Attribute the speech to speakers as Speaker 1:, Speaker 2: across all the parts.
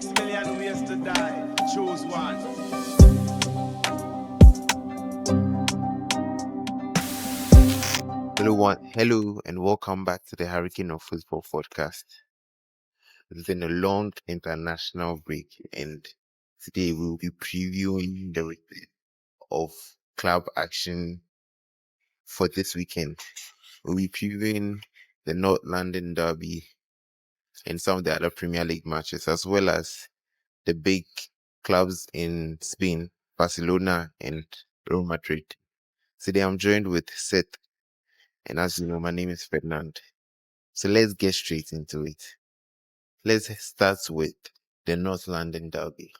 Speaker 1: 6 million ways to die. Choose one.
Speaker 2: Hello, and welcome back to the Hurricane of Football podcast. It's been a long international break, and today we'll be previewing the return of club action for this weekend. We'll be previewing the North London Derby and some of the other Premier League matches, as well as the big clubs in Spain, Barcelona and Real Madrid. Today I'm joined with Seth, and as you know, my name is Ferdinand. So let's get straight into it. Let's start with the North London Derby.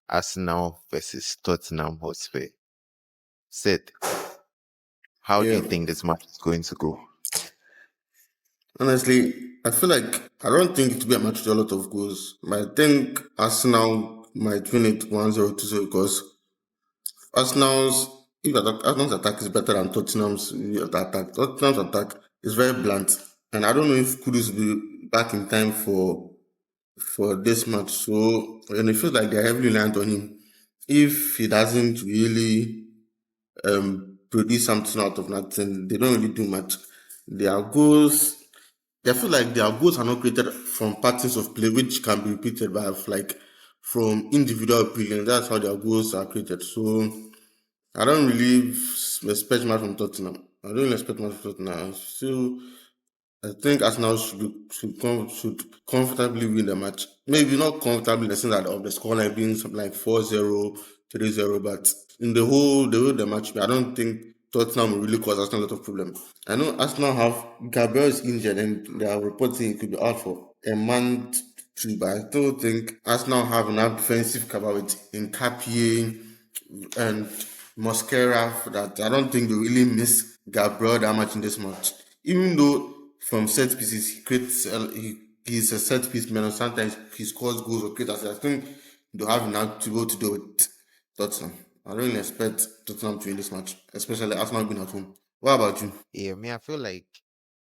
Speaker 2: Arsenal versus Tottenham Hotspur. Seth, how do you
Speaker 3: Yeah,
Speaker 2: think this match is going to go?
Speaker 3: honestly, I feel like I don't think it will be a match with a lot of goals. But I think Arsenal might win it 1-0, 2-0 because Arsenal's attack is better than Tottenham's attack. Tottenham's attack is very blunt. And I don't know if Kudus will be back in time for this match. So and it feels like they're heavily reliant on him. If he doesn't really produce something out of nothing, they don't really do much. Their goals I feel like their goals are not created from patterns of play which can be repeated by like from individual brilliance. That's how their goals are created. So I don't really expect much from Tottenham. I don't really expect much from Tottenham. I think Arsenal should comfortably win the match. Maybe not comfortably in the sense that of the scoreline being something like 4-0, 3-0, but in the match, I don't think Tottenham will really cause Arsenal a lot of problems. I know Arsenal have Gabriel is injured and they are reporting he could be out for a month too, but I still think Arsenal have enough defensive cover with Nkapie and Mosquera for that. I don't think they really miss Gabriel that much in this match. Even though from set pieces he's a set piece man, and sometimes he scores goals or creates. I think they have enough to go to do with Tottenham. I don't really expect Tottenham to win this match, especially Arsenal being at home. What about you?
Speaker 2: Yeah, I feel like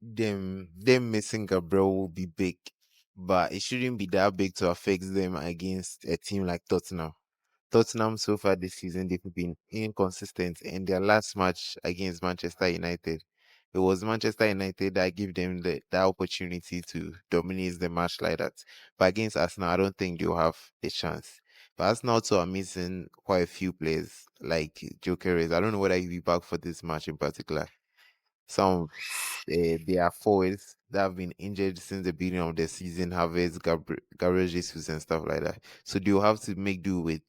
Speaker 2: them missing Gabriel will be big, but it shouldn't be that big to affect them against a team like Tottenham. Tottenham so far this season they've been inconsistent, and their last match against Manchester United, it was Manchester United that gave them that opportunity to dominate the match like that. But against Arsenal, I don't think they'll have the chance. But Arsenal also are missing quite a few players like Jokeres. I don't know whether he'll be back for this match in particular. Some their forwards that have been injured since the beginning of the season, Havertz, Gabriel Jesus, and stuff like that. So they'll have to make do with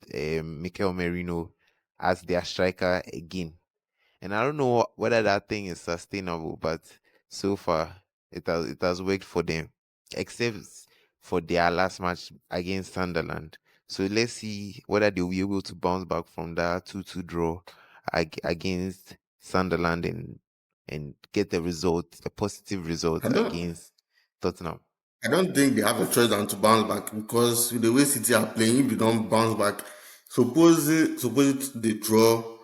Speaker 2: Mikel Merino as their striker again. And I don't know whether that thing is sustainable, but so far it has worked for them, except for their last match against Sunderland. So let's see whether they'll be able to bounce back from that 2-2 draw against Sunderland and get a positive result
Speaker 3: I don't
Speaker 2: against Tottenham.
Speaker 3: I don't think they have a choice than to bounce back because with the way City are playing, if they don't bounce back, suppose they draw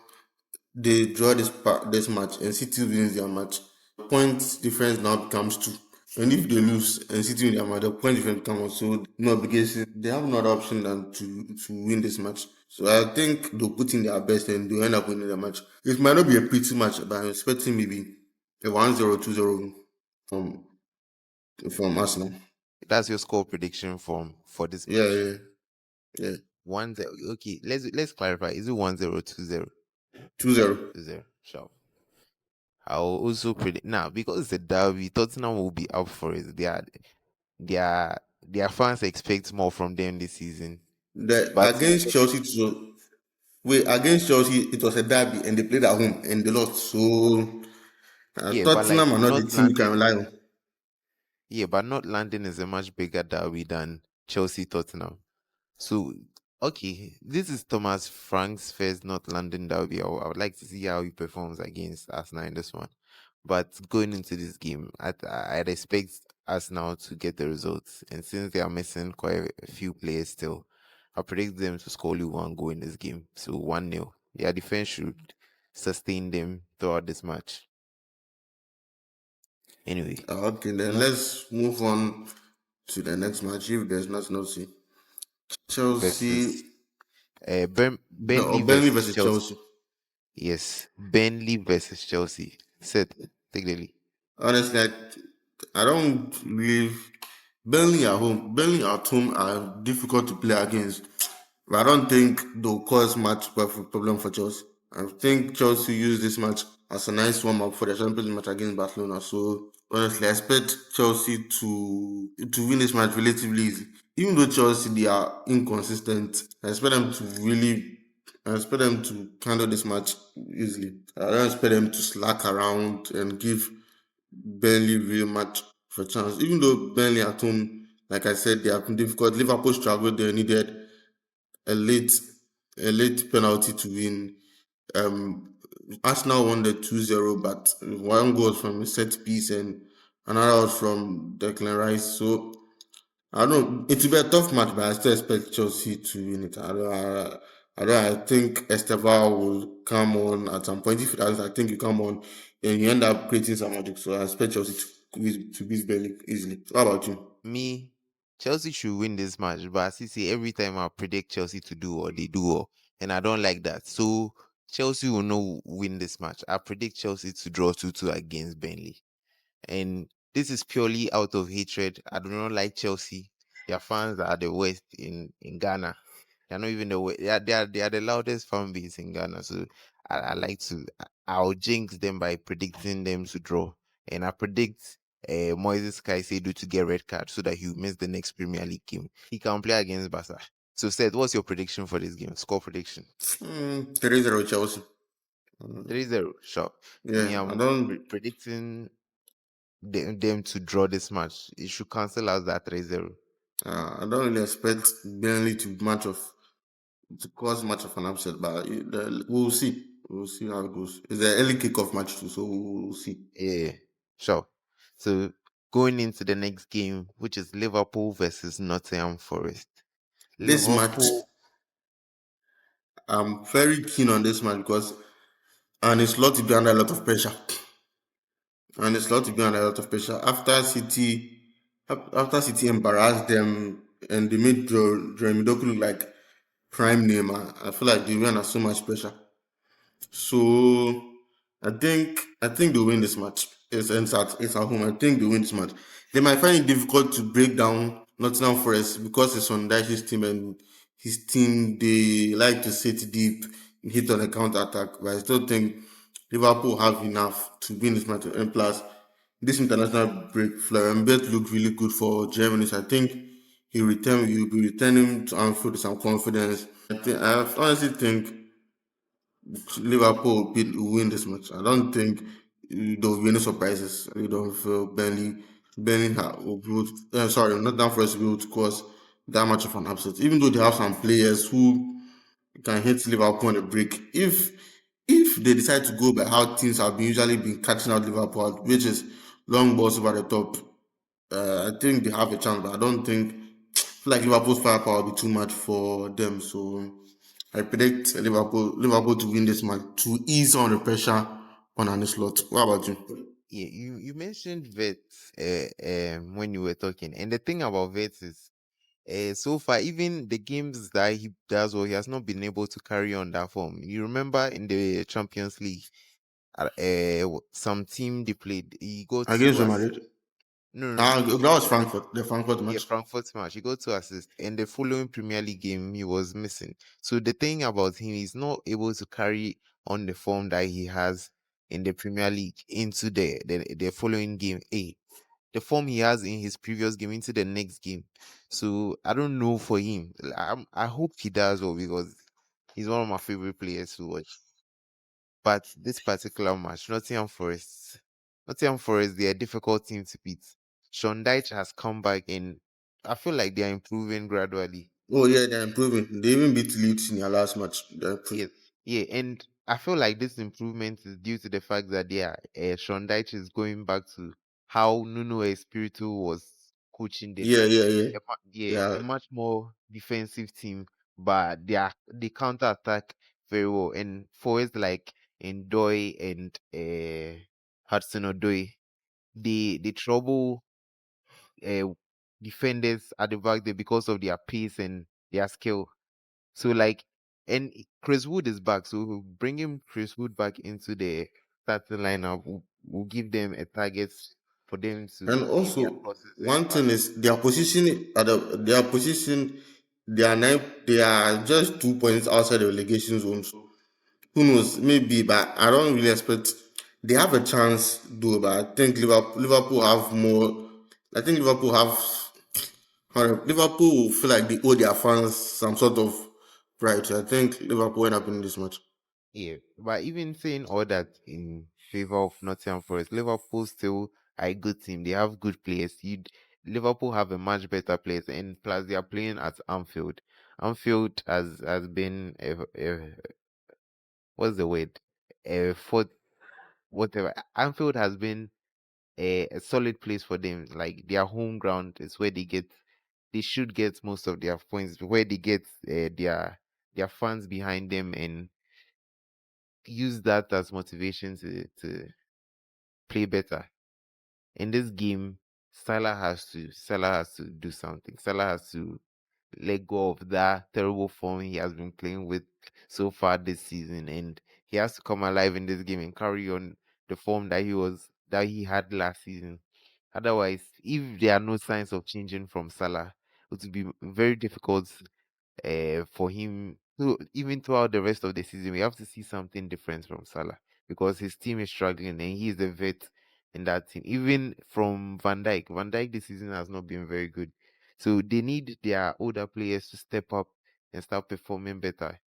Speaker 3: this match and City wins their match. Point difference now becomes two. And if they lose and City win their match, the point difference becomes one. So no obligation. They have no other option than to win this match. So I think they'll put in their best and they'll end up winning the match. It might not be a pretty match, but I'm expecting maybe a 1-0, 2-0 from from Arsenal.
Speaker 2: That's your score prediction for this
Speaker 3: Yeah,
Speaker 2: match.
Speaker 3: yeah, yeah.
Speaker 2: 1-0. Okay, let's clarify. Is it 1-0, 2-0?
Speaker 3: 2-0.
Speaker 2: 2-0. Sure. I'll also predict now because it's a derby. Tottenham will be up for it. Their fans expect more from them this season. But
Speaker 3: Against Chelsea, against Chelsea, it was a derby and they played at home and they lost. So
Speaker 2: yeah, but like
Speaker 3: Tottenham are not the
Speaker 2: not
Speaker 3: team you can
Speaker 2: landing.
Speaker 3: rely on.
Speaker 2: Yeah, but not landing is a much bigger derby than Chelsea Tottenham. So okay, this is Thomas Frank's first not London derby. I would like to see how he performs against Arsenal in this one. But going into this game, I'd expect Arsenal to get the results. And since they are missing quite a few players still, I predict them to score only one goal in this game. So 1-0. Their defense should sustain them throughout this match. Anyway,
Speaker 3: Okay, then let's move on to the next match if there's nothing else. Chelsea,
Speaker 2: versus
Speaker 3: or
Speaker 2: Burnley
Speaker 3: Burnley
Speaker 2: versus
Speaker 3: versus
Speaker 2: Chelsea.
Speaker 3: Chelsea.
Speaker 2: Yes, Burnley versus Chelsea. Set, take the lead.
Speaker 3: Honestly, I don't believe Burnley at home. Burnley at home are difficult to play against. But I don't think they'll cause much of a problem for Chelsea. I think Chelsea use this match as a nice warm up for the Champions League match against Barcelona. So honestly, I expect Chelsea to win this match relatively easy. Even though Chelsea they are inconsistent, I expect them to really I expect them to handle this match easily. I don't expect them to slack around and give Burnley real much for chance. Even though Burnley at home, like I said, they have been difficult. Liverpool struggled. They needed a late a late penalty to win. Um, Arsenal won the 2-0, but one goal was from a set piece and another was from Declan Rice. So I don't know. It will be a tough match, but I still expect Chelsea to win it. I think Estevao will come on at some point. If it does, I think you come on and you end up creating some magic. So I expect Chelsea to beat Burnley easily. So how about you?
Speaker 2: Me, Chelsea should win this match, but as you see, every time I predict Chelsea to do or they do or, and I don't like that. So Chelsea will not win this match. I predict Chelsea to draw 2-2 against Burnley. And this is purely out of hatred. I do not like Chelsea. Their fans are the worst in Ghana. They're not even the way they are the loudest fan base in Ghana. So I like to I'll jinx them by predicting them to draw. And I predict Moises Caicedo to get red card so that he'll miss the next Premier League game. He can play against Barca. So Seth, what's your prediction for this game? Score prediction.
Speaker 3: 3-0 Chelsea.
Speaker 2: 3-0. Sure. Me,
Speaker 3: Yeah, I
Speaker 2: I'm
Speaker 3: don't.
Speaker 2: predicting them to draw this match. It should cancel out that 3-0.
Speaker 3: I don't really expect Burnley to cause much of an upset, but we'll see. We'll see how it goes. It's an early kickoff match too, so we'll see.
Speaker 2: Yeah, sure. So going into the next game, which is Liverpool versus Nottingham Forest.
Speaker 3: This match,
Speaker 2: Liverpool,
Speaker 3: I'm very keen on this match because and it's lot to be under a lot of pressure. And it's lot to be under a lot of pressure. After City embarrassed them and they made Jeremy Doku look like prime name, I feel like they were under so much pressure. So I think they win this match. It's at home. I think they win this match. They might find it difficult to break down Nottingham Forest because it's on Dyche's team and his team they like to sit deep and hit on a counter attack. But I still think Liverpool have enough to win this match. And plus, this international break, Florian Wirtz looked really good for Germany. So I think he'll be returning to Anfield with some confidence. I honestly think Liverpool will win this match. I don't think there will be any surprises. You don't feel will be sorry, not that first will cause that much of an upset. Even though they have some players who can hit Liverpool on the break. If they decide to go by how teams have been usually been catching out Liverpool, which is long balls over the top, I think they have a chance. But I don't think feel like Liverpool's firepower will be too much for them. So I predict Liverpool to win this match to ease on the pressure on an slot. What about you?
Speaker 2: yeah, you mentioned Vet when you were talking, and the thing about Vet is so far, even the games that he does well, he has not been able to carry on that form. You remember in the Champions League, some team they played, he got
Speaker 3: Against
Speaker 2: two
Speaker 3: Real
Speaker 2: assists.
Speaker 3: Madrid.
Speaker 2: No, no,
Speaker 3: Ah, that was Frankfurt, the Frankfurt
Speaker 2: yeah,
Speaker 3: match.
Speaker 2: Frankfurt match. He got two assists, and the following Premier League game he was missing. So the thing about him is not able to carry on the form that he has in the Premier League into the following game. The form he has in his previous game into the next game. So I don't know for him. I hope he does well because he's one of my favorite players to watch. But this particular match, Nottingham Forest, they're a difficult team to beat. Sean Dyche has come back and I feel like they're improving gradually.
Speaker 3: Oh yeah, they're improving. They even beat Leeds in their last match. They're improving.
Speaker 2: Yes, yeah, and I feel like this improvement is due to the fact that Sean Dyche is going back to how Nuno Espirito was coaching them.
Speaker 3: Yeah, yeah, yeah.
Speaker 2: Yeah, a
Speaker 3: Yeah.
Speaker 2: much more defensive team, but they counter attack very well. And forwards like Ndoye and Hudson Odoi, they trouble uh, defenders at the back there because of their pace and their skill. So like, and Chris Wood is back, so bringing Chris Wood back into the starting lineup will give them a target for them to
Speaker 3: And
Speaker 2: hit their
Speaker 3: also,
Speaker 2: crosses and
Speaker 3: one thing
Speaker 2: passes.
Speaker 3: is their position at their position, they are just 2 points outside the relegation zone. So who knows? Maybe, but I don't really expect they have a chance though. But I think Liverpool have more. I think Liverpool will feel like they owe their fans some sort of pride. So I think Liverpool end up in this match.
Speaker 2: Yeah, but even saying all that in favor of Nottingham Forest, Liverpool still are a good team. They have good players. Liverpool have a much better players, and plus they are playing at Anfield. Anfield has been what's the word? For whatever. Anfield has been a solid place for them. Like their home ground is where they should get most of their points, where they get their fans behind them and use that as motivation to play better. In this game, Salah has to do something. Salah has to let go of that terrible form he has been playing with so far this season, and he has to come alive in this game and carry on the form that he had last season. Otherwise, if there are no signs of changing from Salah, it will be very difficult for him to even throughout the rest of the season. We have to see something different from Salah because his team is struggling and he is the vet in that team. Even from Van Dijk this season has not been very good. So they need their older players to step up and start performing better.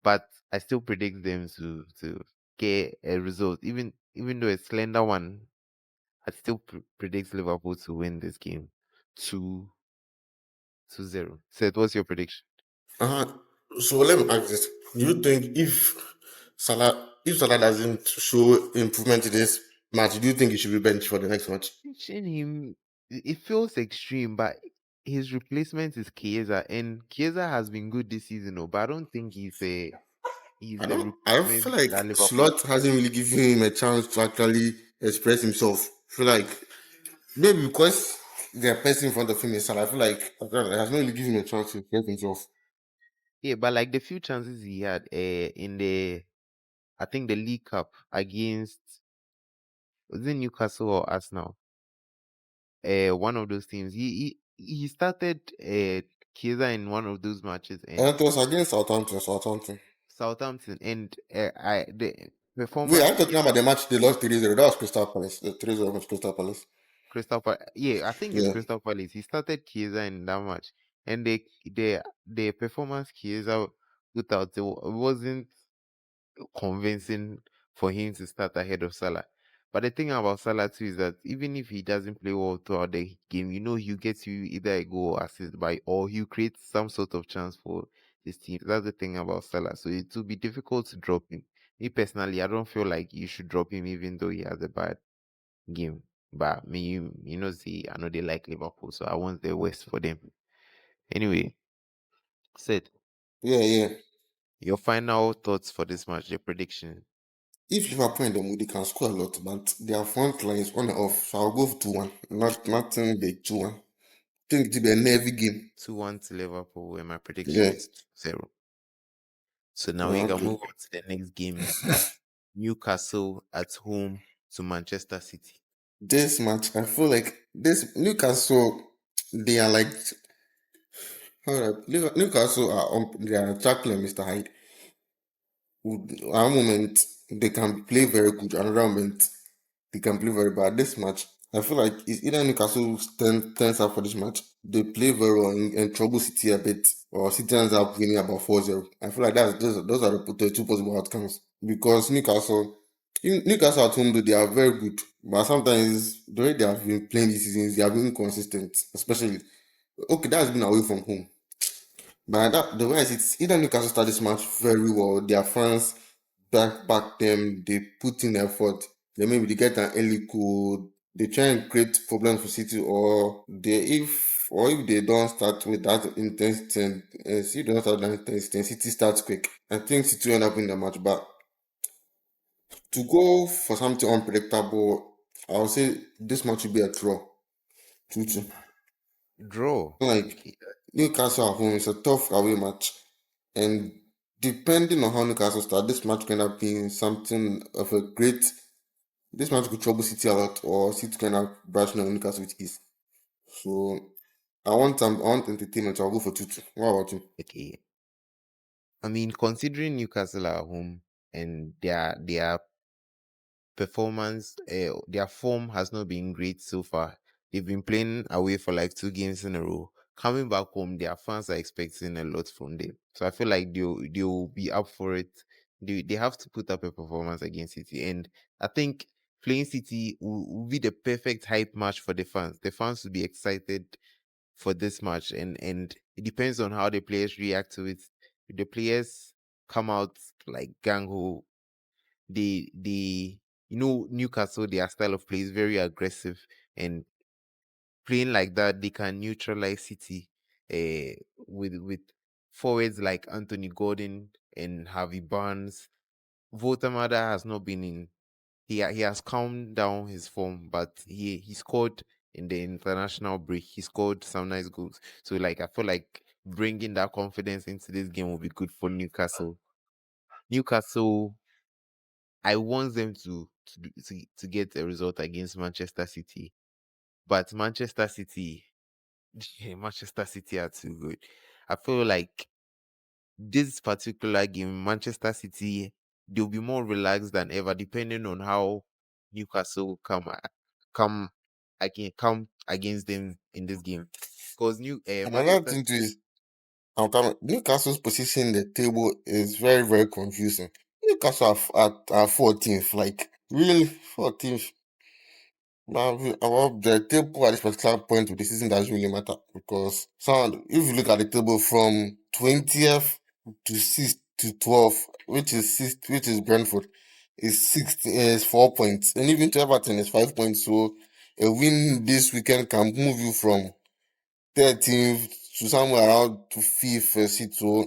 Speaker 2: But I still predict them to get a result, even though a slender one. I still predict Liverpool to win this game, 2-0. Seth, what's your prediction?
Speaker 3: Uh, so let me ask this: do you think if Salah doesn't show improvement in this match, do you think he should be benched for the next match?
Speaker 2: Mention him, it feels extreme, but his replacement is Chiesa, and Chiesa has been good this season, but I don't think he's the
Speaker 3: I don't feel
Speaker 2: replacement
Speaker 3: like
Speaker 2: that Liverpool.
Speaker 3: Slot hasn't really given him a chance to actually express himself. I feel like maybe because the person in front of him is Salah, I feel like it has not really given him a chance to express himself.
Speaker 2: Yeah, but like the few chances he had in the, I think the League Cup against, was it Newcastle or Arsenal? One of those teams. He started Chiesa in one of those matches and
Speaker 3: And it was against Southampton.
Speaker 2: Southampton, and I the
Speaker 3: Wait,
Speaker 2: performance
Speaker 3: I'm
Speaker 2: he
Speaker 3: talking
Speaker 2: gave
Speaker 3: about the match they lost 3-0. That was Crystal Palace. The 3-0 was Crystal Palace.
Speaker 2: Yeah, I think it's
Speaker 3: Yeah.
Speaker 2: Crystal Palace. He started Chiesa in that match, and the performance Chiesa put out it wasn't convincing for him to start ahead of Salah. But the thing about Salah too is that even if he doesn't play well throughout the game, he'll get you either a goal or assist by, or he'll create some sort of chance for his team. That's the thing about Salah. So it will be difficult to drop him. Me personally, I don't feel like you should drop him even though he has a bad game. But me, see, I know they like Liverpool, so I want the West for them. Anyway, Sid,
Speaker 3: Yeah, yeah.
Speaker 2: your final thoughts for this match, your prediction.
Speaker 3: If Liverpool in the mood, they can score a lot, but their front line is on and off. So I'll go for 2-1. Nothing big, 2-1. Think it will be a nervy game.
Speaker 2: 2-1 to Liverpool, and my prediction
Speaker 3: Yeah.
Speaker 2: is 0. So now we can
Speaker 3: Okay.
Speaker 2: move on to the next game. Newcastle at home to Manchester City.
Speaker 3: This match, I feel like this Newcastle, they are like, Newcastle are they are tackling Mr. Hyde. One moment they can play very good, another moment they can play very bad. This match, I feel like it's either Newcastle turns up for this match, they play very well and trouble City a bit, or City ends up winning about 4-0. I feel like those are the two possible outcomes because Newcastle at home, though, they are very good, but sometimes the way they have been playing this season, they have been inconsistent, especially okay, that's been away from home. But the way I see it, either Newcastle start this match very well, their fans back them, they put in effort, then maybe they get an early goal, they try and create problems for City, or if they don't start with that intensity, and see they don't start with that intensity, and City starts quick. I think City will end up in the match, but to go for something unpredictable, I would say this match will be a draw, 2-2.
Speaker 2: Draw.
Speaker 3: Like
Speaker 2: Okay.
Speaker 3: Newcastle at home is a tough away match, and depending on how Newcastle start, this match can have been something of a great. This match could trouble City a lot, or City can have brushing on Newcastle with ease. So I want entertainment. I'll go for 2-2. What about you?
Speaker 2: Okay. I mean, considering Newcastle are at home and their performance, their form has not been great so far. They've been playing away for like 2 games in a row. Coming back home, their fans are expecting a lot from them. So I feel like they'll be up for it. They have to put up a performance against City, and I think playing City will be the perfect hype match for the fans. The fans will be excited for this match, and it depends on how the players react to it. If the players come out like gang ho, they Newcastle, their style of play is very aggressive, and playing like that they can neutralize City with forwards like Anthony Gordon and Harvey Barnes. Votamada has not been in, he has calmed down his form, but he scored in the international break. He scored some nice goals. So like I feel like bringing that confidence into this game will be good for Newcastle. Newcastle, I want them to get a result against Manchester City, but Manchester City, Manchester City are too good. I feel like this particular game, Manchester City, they'll be more relaxed than ever, depending on how Newcastle come come against them in this game. Because
Speaker 3: Another
Speaker 2: Manchester
Speaker 3: thing too
Speaker 2: City,
Speaker 3: is Newcastle's position in the table is very, very confusing. Newcastle are 14th, like really 14th. Now, about the table at this particular point of the season doesn't really matter because if you look at the table from 20th to 6th to 12th, which is sixth, which is Brentford, is 4 points, and even to Everton is 5 points. So a win this weekend can move you from 13th to somewhere around to 5th seat. So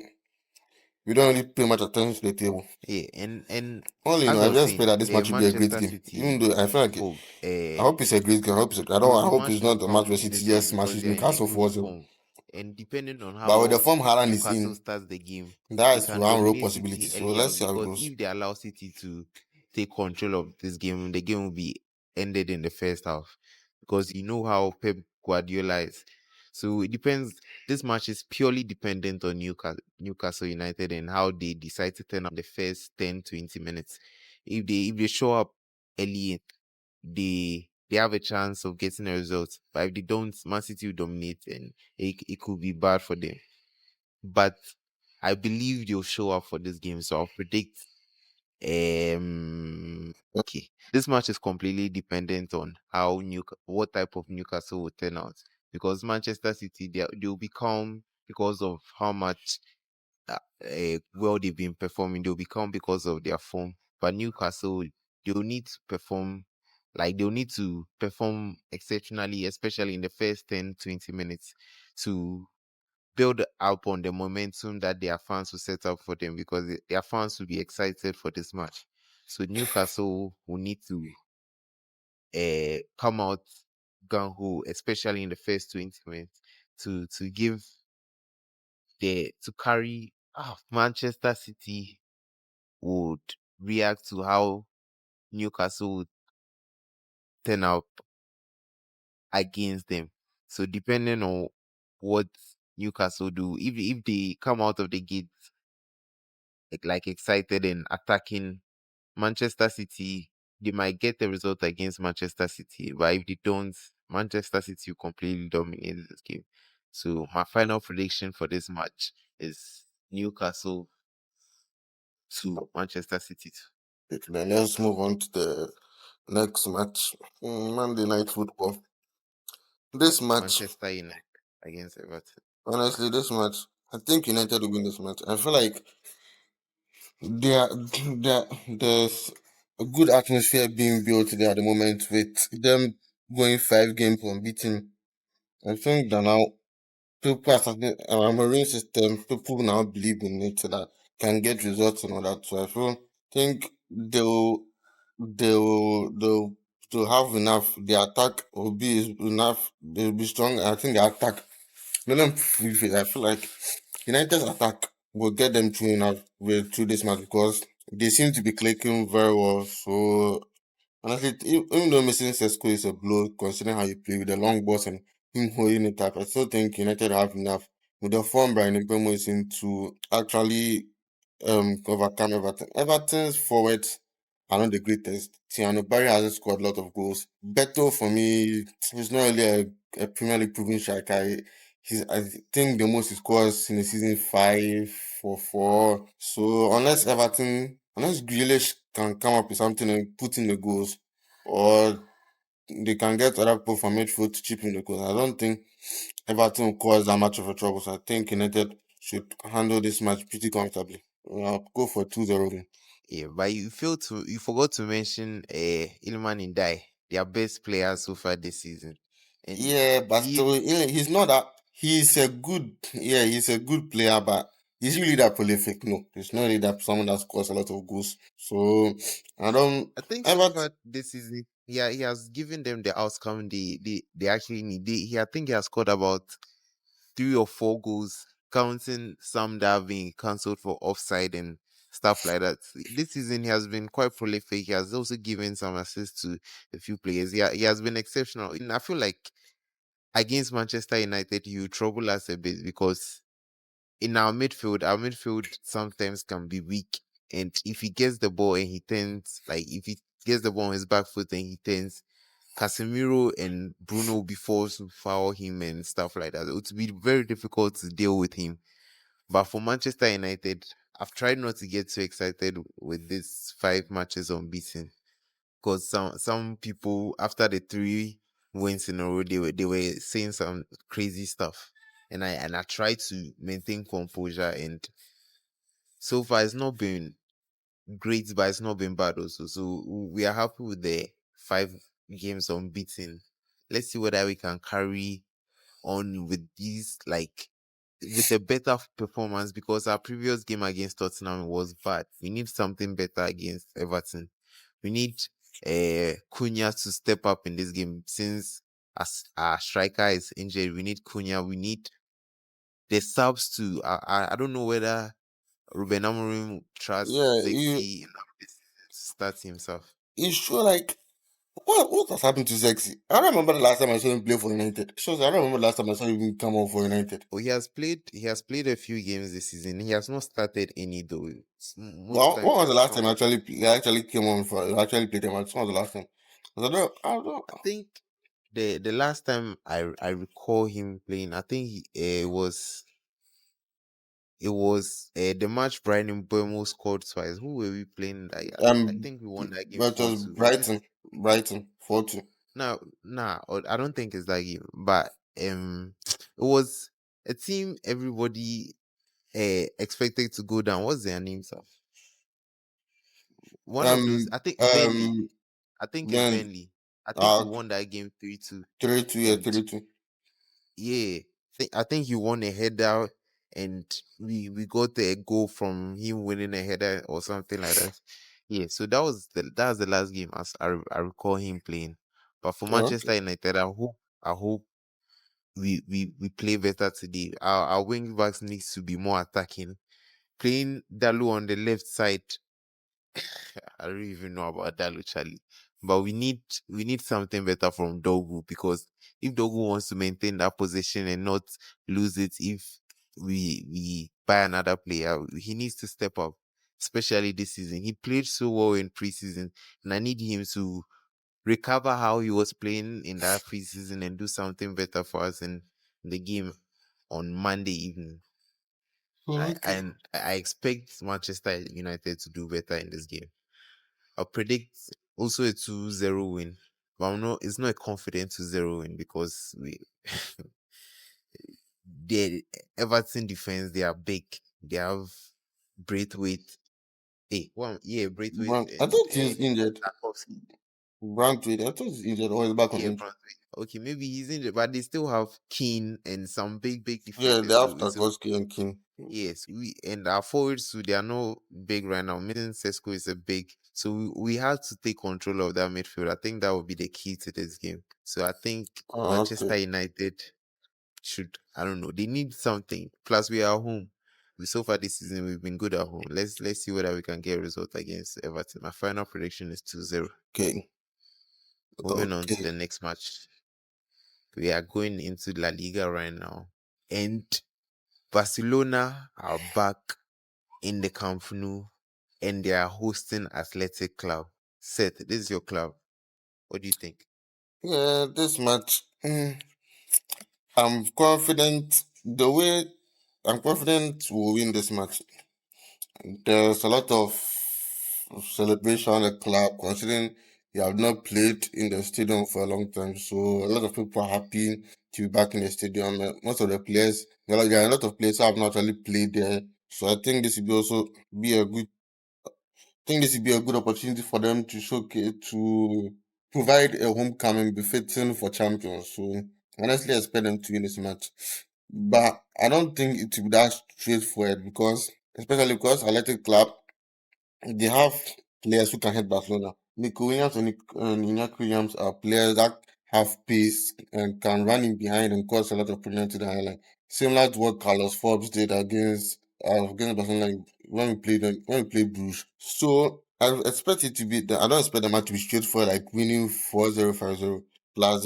Speaker 3: we don't really pay much attention to the table.
Speaker 2: yeah, and
Speaker 3: Only,
Speaker 2: as I
Speaker 3: I
Speaker 2: was
Speaker 3: just pray
Speaker 2: saying,
Speaker 3: that this match will be a great
Speaker 2: Manchester
Speaker 3: game. Even
Speaker 2: City
Speaker 3: though I feel like
Speaker 2: hope
Speaker 3: I hope it's a great game. I hope
Speaker 2: they'll
Speaker 3: I
Speaker 2: be
Speaker 3: hope it's
Speaker 2: matching
Speaker 3: not a match where
Speaker 2: form in
Speaker 3: City
Speaker 2: this game
Speaker 3: just
Speaker 2: because
Speaker 3: smashes
Speaker 2: they are in a
Speaker 3: Newcastle
Speaker 2: good
Speaker 3: 4-0.
Speaker 2: form. And depending on
Speaker 3: But with the
Speaker 2: how
Speaker 3: form Haaland is
Speaker 2: Newcastle
Speaker 3: in,
Speaker 2: starts the game,
Speaker 3: that
Speaker 2: they
Speaker 3: is
Speaker 2: can
Speaker 3: one real
Speaker 2: dominate
Speaker 3: possibility.
Speaker 2: City
Speaker 3: So
Speaker 2: early
Speaker 3: let's
Speaker 2: on.
Speaker 3: see how it
Speaker 2: Because
Speaker 3: goes.
Speaker 2: if they allow City to take control of this game, the game will be ended in the first half. Because you know how Pep Guardiola is. So it depends. This match is purely dependent on Newcastle United and how they decide to turn up the first 10-20 minutes. If they show up early, they have a chance of getting a result. But if they don't, Man City will dominate and it could be bad for them. But I believe they'll show up for this game. So I'll predict okay. This match is completely dependent on how what type of Newcastle will turn out. Because Manchester City, they'll be calm because of how much well they've been performing. They'll be calm because of their form. But Newcastle, they'll need to perform, like they'll need to perform exceptionally, especially in the first 10-20 minutes, to build up on the momentum that their fans will set up for them, because their fans will be excited for this match. So Newcastle will need to come out gung ho, especially in the first 20 minutes, to give to carry. Manchester City would react to how Newcastle would turn up against them. So depending on what Newcastle do, if they come out of the gate like excited and attacking Manchester City, they might get the result against Manchester City. But if they don't, Manchester City will completely dominate this game. So my final prediction for this match is Newcastle to Manchester City 2.
Speaker 3: Okay, then let's move on to the next match. Monday Night Football. This match,
Speaker 2: Manchester United against Everton.
Speaker 3: honestly, this match, I think United will win this match. I feel like there, there's a good atmosphere being built there at the moment with them going 5 games unbeaten. I think that now people are starting, our marine system, people now believe in it so that can get results and all that. So I think they'll have enough. The attack will be enough. They'll be strong. I think the attack let them feel it. I feel like United's attack will get them through this match because they seem to be clicking very well. So honestly, even though missing Sesko is a blow, considering how you play with the long balls and him holding it up, I still think United have enough with the form Brian Mbeumo is in to actually overcome Everton. Everton's forwards are not the greatest. Tiano Barry hasn't scored a lot of goals. Beto for me, he's not really a Premier League proven striker. I think the most he scores in the season 5 for 4. So unless Grealish can come up with something and put in the goals, or they can get other people from midfield to chip in the goals, I don't think Everton will cause that much of a trouble. So I think United should handle this match pretty comfortably. I'll go for 2-0 win.
Speaker 2: Yeah, but you forgot to mention Ilman and Dai, their best players so far this season. And
Speaker 3: Yeah, but
Speaker 2: he
Speaker 3: still, he's not that. He's a good player, but he's really that prolific. No, he's not really that someone that scores a lot of goals. So I don't.
Speaker 2: I think so
Speaker 3: Everton,
Speaker 2: far this season, yeah, he has given them the outcome they actually need. I think he has scored about 3 or 4 goals, counting some that have been cancelled for offside and stuff like that. This season he has been quite prolific. He has also given some assists to a few players. Yeah, he has been exceptional. And I feel like against Manchester United, you trouble us a bit because in our midfield sometimes can be weak. And if he gets the ball and he turns, like if he gets the ball on his back foot and he turns, Casemiro and Bruno will be forced to foul him and stuff like that. It would be very difficult to deal with him. But for Manchester United, I've tried not to get too excited with these 5 matches unbeaten because some people after the 3 wins in a row they were saying some crazy stuff, and I try to maintain composure, and so far it's not been great, but it's not been bad also. So we are happy with the 5 games unbeaten. Let's see whether we can carry on with these, like with a better performance, because our previous game against Tottenham was bad. We need something better against Everton. We need Cunha to step up in this game since as our striker is injured. We need Cunha. We need the subs to. I don't know whether Ruben Amorim trusts
Speaker 3: yeah,
Speaker 2: Sexy enough to start himself.
Speaker 3: you sure like what has happened to Sexy? I don't remember the last time I saw him play for United. Sure, I don't remember the last time I saw him come on for United.
Speaker 2: Oh, he has played a few games this season. He has not started any though. Most
Speaker 3: Well, when
Speaker 2: times he
Speaker 3: was the
Speaker 2: has
Speaker 3: last
Speaker 2: come.
Speaker 3: time he actually came on for actually played a match? When was the last time? 'Cause I don't.
Speaker 2: I think the last time I recall him playing, I think the match Brian Mbeumo scored twice. Who were we playing that year? I
Speaker 3: Um,
Speaker 2: think we won that game
Speaker 3: but it
Speaker 2: four
Speaker 3: was
Speaker 2: two. Was it?
Speaker 3: Brighton 4-2.
Speaker 2: No, nah. I don't think it's that game. But it was a team everybody expected to go down. What's their names of? One of those.
Speaker 3: Um,
Speaker 2: I think Burnley.
Speaker 3: um,
Speaker 2: I think it's
Speaker 3: then
Speaker 2: Burnley. I think we
Speaker 3: uh
Speaker 2: won that game 3-2.
Speaker 3: 3-2, yeah,
Speaker 2: And
Speaker 3: 3-2.
Speaker 2: yeah, I think he won a header, and we got a goal from him winning a header or something like that. Yeah, so that was the last game as I recall him playing. But for
Speaker 3: Oh, okay.
Speaker 2: Manchester United, I hope we play better today. Our wing backs needs to be more attacking. Playing Dalu on the left side, I don't even know about Dalu, Charlie. But we need something better from Dogu, because if Dogu wants to maintain that position and not lose it, if we buy another player, he needs to step up, especially this season. He played so well in preseason, and I need him to recover how he was playing in that preseason and do something better for us in the game on Monday evening.
Speaker 3: Oh, okay.
Speaker 2: I expect Manchester United to do better in this game. I predict also a 2-0 win. But it's not a confident 2-0 win, because the Everton defense, they are big. They have Braithwaite. Hey, well, yeah, Braithwaite
Speaker 3: I
Speaker 2: and
Speaker 3: thought he's injured.
Speaker 2: Tarkowski.
Speaker 3: Brantwaite, I thought he's injured or he's back on
Speaker 2: Yeah,
Speaker 3: injury.
Speaker 2: Braithwaite. Okay, maybe he's injured, but they still have Keane and some big
Speaker 3: Yeah, they
Speaker 2: defenders. So
Speaker 3: have
Speaker 2: it's a
Speaker 3: Tarkowski and King.
Speaker 2: yes, we and our forwards too, they are not big right now. Missing Sesko is a big, so we have to take control of that midfield. I think that will be the key to this game. So I think
Speaker 3: Oh, okay.
Speaker 2: Manchester United I don't know. They need something. Plus, we are at home. So far this season, we've been good at home. Let's see whether we can get a result against Everton. My final prediction is 2-0.
Speaker 3: Okay.
Speaker 2: Moving on to the next match. We are going into La Liga right now. And Barcelona are back in the Camp Nou and they are hosting Athletic Club. Seth, this is your club. What do you think?
Speaker 3: Yeah, this match, I'm confident. I'm confident we'll win this match. There's a lot of celebration at the club, considering you have not played in the stadium for a long time. So a lot of people are happy to be back in the stadium. Most of the players, there are a lot of players who have not really played there. So I think this will be also be a good. I think this will be a good opportunity for them to showcase to provide a homecoming befitting for champions. So honestly, I expect them to win this match. But I don't think it will be that straightforward especially because Athletic Club, they have players who can hit Barcelona. Nico Williams and Iñaki Williams are players that have pace and can run in behind and cause a lot of problems to the highline. Similar to what Carlos Forbes did against Barcelona when we played Bruges. So I expect it to be. I don't expect the match to be straightforward, like winning 4-0, 5-0. Plus,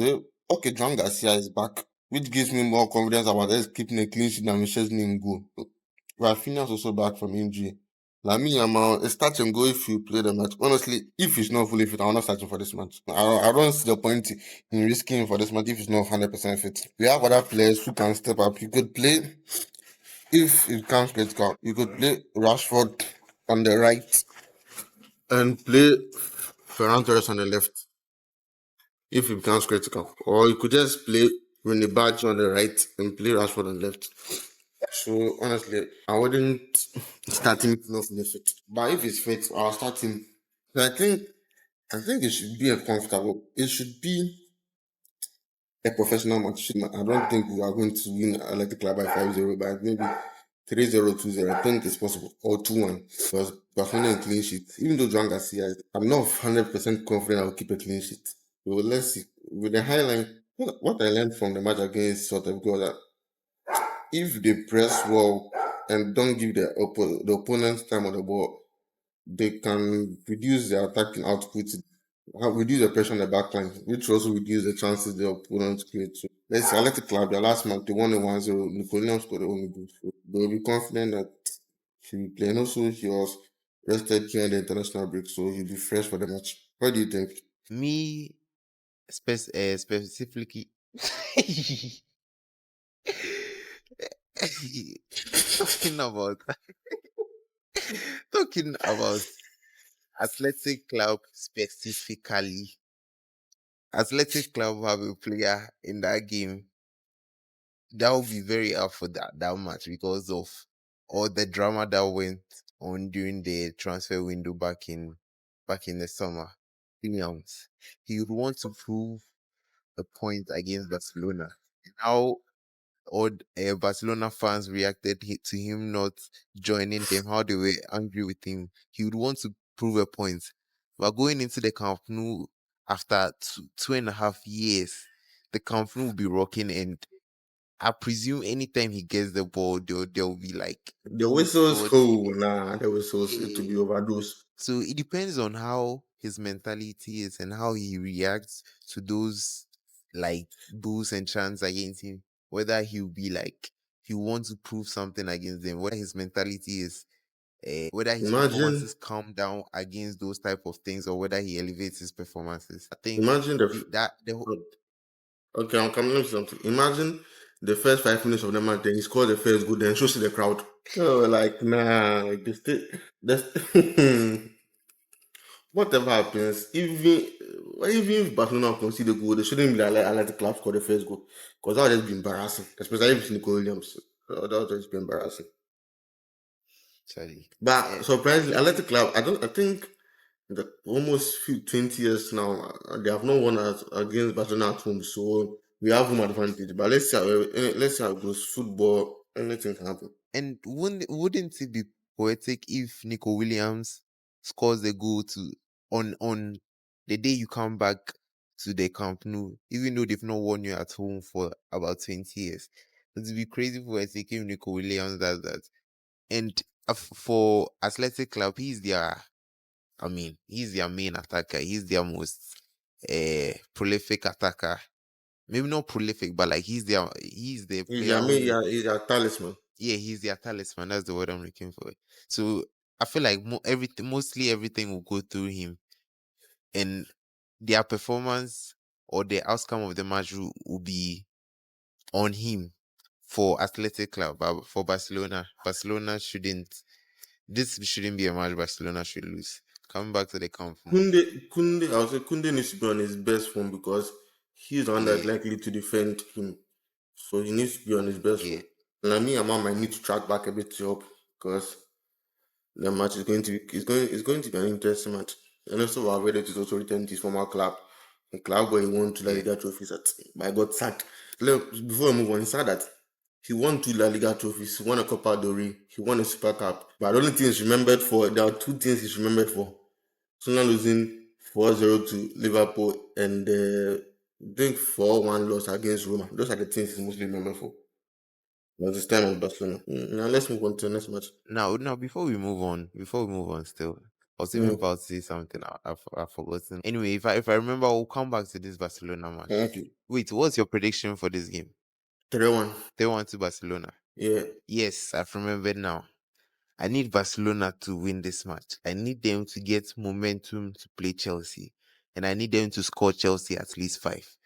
Speaker 3: okay, John Garcia is back, which gives me more confidence about us keeping a clean sheet and Michel's name go. Rafinha's also back from injury. Lamine Yamal, a start and go if you play the match. Honestly, if he's not fully fit, I'm not starting for this match. I don't see the point in risking him for this match if he's not 100% fit. We have other players who can step up. You could play, if it comes critical, you could play Rashford on the right and play Ferran Torres on the left if it becomes critical. Or you could just play René Badge on the right and play Rashford on the left. So honestly, I wouldn't start him if not fully fit. But if he's fit, I'll start him. So I think it should be a comfortable. It should be a professional match. I don't think we are going to win Athletic Club by 5-0, but maybe 3-0, 2-0. I think it's possible. Or 2-1. Because Barcelona in clean sheet. Even though Joan Garcia, I'm not 100% confident I will keep a clean sheet. So let's see. With the highline, what I learned from the match against Tottenham was that if they press well and don't give the opponents time on the ball, they can reduce their attacking output, reduce the pressure on the back line, which also reduce the chances the opponents create. So let's say Athletic Club, their last match, they won the 1-0. Napoleon scored the only goal. So they'll be confident that he'll be playing. Also, he was rested during the international break, so he'll be fresh for the match. What do you think?
Speaker 2: Me, specifically, talking about talking about Athletic Club specifically. Athletic Club have a player in that game that will be very up for that match because of all the drama that went on during the transfer window back in the summer. Williams, he would want to prove a point against Barcelona. How all Barcelona fans reacted to him not joining them, how they were angry with him. He would want to prove a point. But going into the Camp Nou after 2.5 years, the Camp Nou will be rocking, and I presume anytime he gets the ball, they'll be like,
Speaker 3: The
Speaker 2: "Oh
Speaker 3: whistles,
Speaker 2: God."
Speaker 3: oh, nah, the whistles, it will
Speaker 2: Eh,
Speaker 3: be overdose.
Speaker 2: So it depends on how his mentality is and how he reacts to those like bulls and chants against him. Whether he'll be like he wants to prove something against them, whether his mentality is, whether his
Speaker 3: Imagine,
Speaker 2: performances calm down against those type of things, or whether he elevates his performances. I think
Speaker 3: imagine the Okay, I'm coming up with something. Imagine the first 5 minutes of the match, then he scores the first goal, then shows to the crowd. Oh, like, nah, like this, whatever happens, even if Barcelona concede a goal, they shouldn't be like, let the club score the first goal. Because that would just be embarrassing, especially if it's Nico Williams. That would just be embarrassing.
Speaker 2: sorry.
Speaker 3: But surprisingly, I let the club, I think the almost 20 years now, they have not won against Barcelona at home, so we have home advantage. But let's see how it goes. Football, anything can happen.
Speaker 2: And wouldn't it be poetic if Nico Williams scores the goal to on the day you come back to the Camp Nou, even though they've not won you at home for about 20 years. It would be crazy for us if Nico Williams does that. And for Athletic Club, he's their main attacker. He's their most prolific attacker. Maybe not prolific, but like he's the player who,
Speaker 3: He's their talisman.
Speaker 2: yeah, he's their talisman. That's the word I'm looking for. So I feel like mostly everything will go through him, and their performance or the outcome of the match will be on him for Athletic Club. But for Barcelona shouldn't. This shouldn't be a match Barcelona should lose. Coming back to the Camp Nou.
Speaker 3: I would say Kunde needs to be on his best form because he's the one that's
Speaker 2: Yeah,
Speaker 3: likely to defend him. So he needs to be on his best
Speaker 2: yeah,
Speaker 3: form. And I mean, Amam might need to track back a bit to help because the match is going to be an interesting match. And also Valverde is also returned to his former club. The club where he won two La
Speaker 2: yeah.
Speaker 3: Liga trophies at, but I got sacked. Before I move on, he said that he won two La Liga trophies, he won a Copa del Rey, he won a Super Cup. But the only thing he's remembered for, there are two things he's remembered for. Arsenal losing 4-0 to Liverpool and I think 4-1 loss against Roma. Those are the things he's mostly remembered for. It was his time at Barcelona. Now let's move on to the next match.
Speaker 2: Now, before we move on, still, I was even
Speaker 3: Mm,
Speaker 2: about to say something. I've forgotten. Anyway, if I remember, I'll come back to this Barcelona match.
Speaker 3: thank you.
Speaker 2: Wait, what's your prediction for this game?
Speaker 3: 3-1.
Speaker 2: They want to Barcelona.
Speaker 3: Yeah.
Speaker 2: Yes, I've remembered now. I need Barcelona to win this match. I need them to get momentum to play Chelsea, and I need them to score Chelsea at least 5.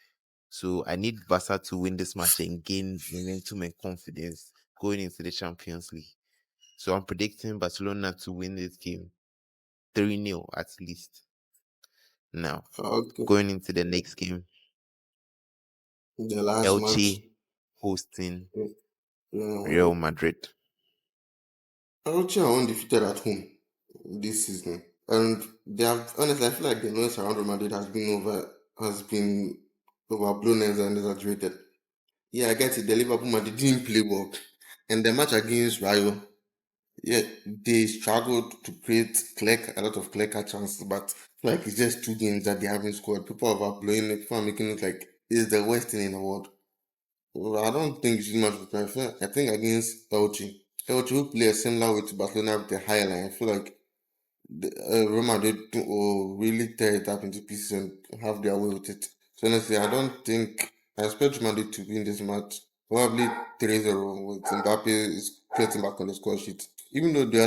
Speaker 2: So I need Barca to win this match and gain momentum and confidence going into the Champions League. So I'm predicting Barcelona to win this game 3-0 at least. Now,
Speaker 3: Okay.
Speaker 2: going into the next game,
Speaker 3: The last match.
Speaker 2: Elche hosting
Speaker 3: Uh,
Speaker 2: Real Madrid.
Speaker 3: Elche are undefeated at home this season. And they have honestly I feel like the noise around Real Madrid has been overblown and exaggerated. Yeah, I get it. The Liverpool Madrid didn't play well. And the match against Rayo, yeah, they struggled to create a lot of clear cut chances, but like it's just two games that they haven't scored. People are overblowing it, people are making it like it's the worst thing in the world. Well, I don't think it's much of a I think against Elche will play a similar way to Barcelona with the high line. I feel like Real Madrid will really tear it up into pieces and have their way with it. So honestly, I don't think I expect Real Madrid to win this match. Probably 3-0 with Mbappe is getting back on the score sheet. Even though they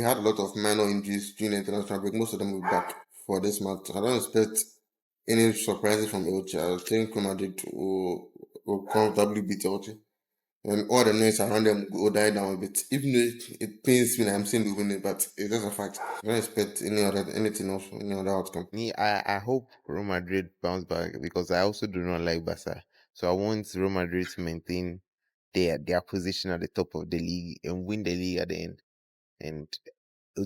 Speaker 3: had a lot of minor injuries during the international break, most of them will be back for this match. I don't expect any surprises from Elche. I think Real Madrid will comfortably beat Elche. And all the noise around them will die down a bit. Even though it pains me that I'm saying we win it, but it's just a fact. I don't expect anything else, any other outcome.
Speaker 2: I hope Real Madrid bounce back because I also do not like Barca. So I want Real Madrid to maintain their position at the top of the league and win the league at the end. And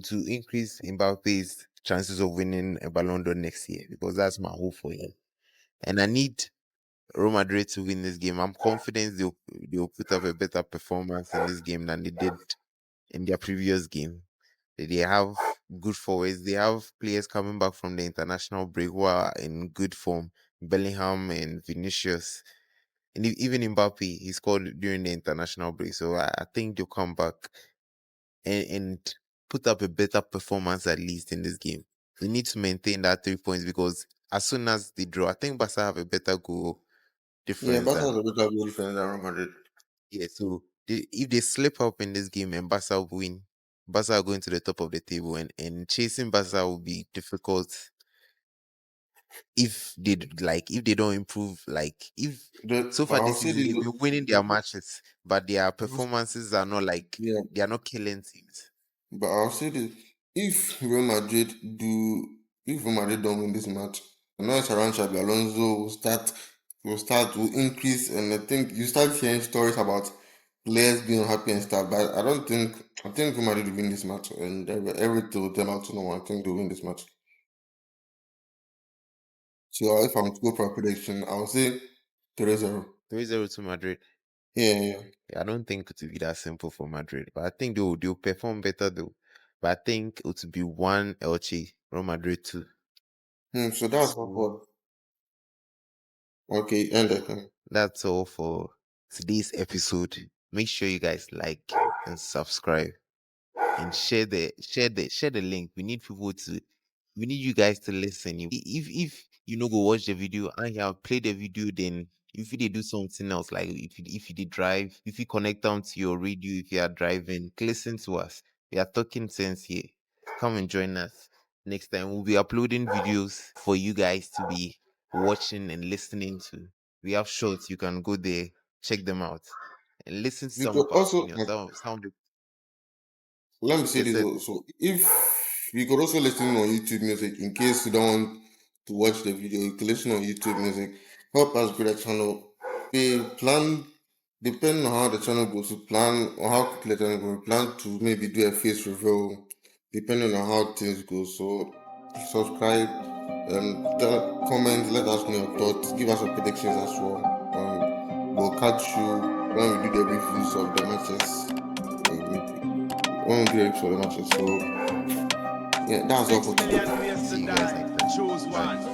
Speaker 2: to increase Mbappe's chances of winning a Ballon d'Or next year because that's my hope for him. And I need Real Madrid to win this game. I'm confident they'll put up a better performance in this game than they did in their previous game. They have good forwards. They have players coming back from the international break who are in good form. Bellingham and Vinicius. And even Mbappe, he scored during the international break. So I think they'll come back and put up a better performance at least in this game. They need to maintain that 3 points because as soon as they draw, I think Barca have a better goal
Speaker 3: Yeah,
Speaker 2: difference
Speaker 3: Barca has
Speaker 2: than,
Speaker 3: a better goal defense than Real Madrid.
Speaker 2: yeah. So if they slip up in this game and Barca win, Barca are going to the top of the table, and chasing Barca will be difficult if they don't improve. Like if so
Speaker 3: But
Speaker 2: far
Speaker 3: I'll
Speaker 2: this
Speaker 3: say
Speaker 2: season
Speaker 3: this.
Speaker 2: they've been winning their matches, but their performances are not like
Speaker 3: Yeah,
Speaker 2: they are not killing teams.
Speaker 3: but I'll say this. If Real Madrid if Real Madrid don't win this match, the noise around Xabi Alonso will increase, and I think you start hearing stories about players being unhappy and stuff. But I think Real Madrid will win this match, and everything will turn out to know. I think they'll win this match. So if I'm to go for a prediction, I'll say 3-0.
Speaker 2: 3-0 to Madrid.
Speaker 3: Yeah, yeah.
Speaker 2: I don't think it will be that simple for Madrid, but I think they'll perform better though. But I think it will be 1 Elche, Real Madrid 2.
Speaker 3: So that's
Speaker 2: So
Speaker 3: what. Okay, end it.
Speaker 2: That's all for today's episode. Make sure you guys like and subscribe and share the link. We need you guys to listen. If you know go watch the video and you have played the video, then if you did do something else, like if you did drive, if you connect down to your radio, if you are driving, listen to us. We are talking sense here. Come and join us next time. We'll be uploading videos for you guys to be watching and listening to. We have shorts. You can go there, check them out, and listen to
Speaker 3: We
Speaker 2: some
Speaker 3: could
Speaker 2: of our
Speaker 3: also
Speaker 2: opinions. Some
Speaker 3: let me say
Speaker 2: yes,
Speaker 3: this
Speaker 2: sir.
Speaker 3: also. If you could also listen on YouTube music in case you don't want to watch the video, you can listen on YouTube music. Help us grow the channel. We plan depending on how the channel goes, we plan or how quickly the channel goes, we plan to maybe do a face reveal depending on how things go. So subscribe and comment, let us know your thoughts, give us your predictions as well. We'll catch you when we do the reviews of the matches. When we do the reviews of the matches. So yeah, that's all
Speaker 1: 6
Speaker 3: for today.
Speaker 1: million ways
Speaker 2: See
Speaker 1: to
Speaker 2: you guys
Speaker 1: die.
Speaker 2: next time.
Speaker 1: Choose
Speaker 2: Bye.
Speaker 1: one.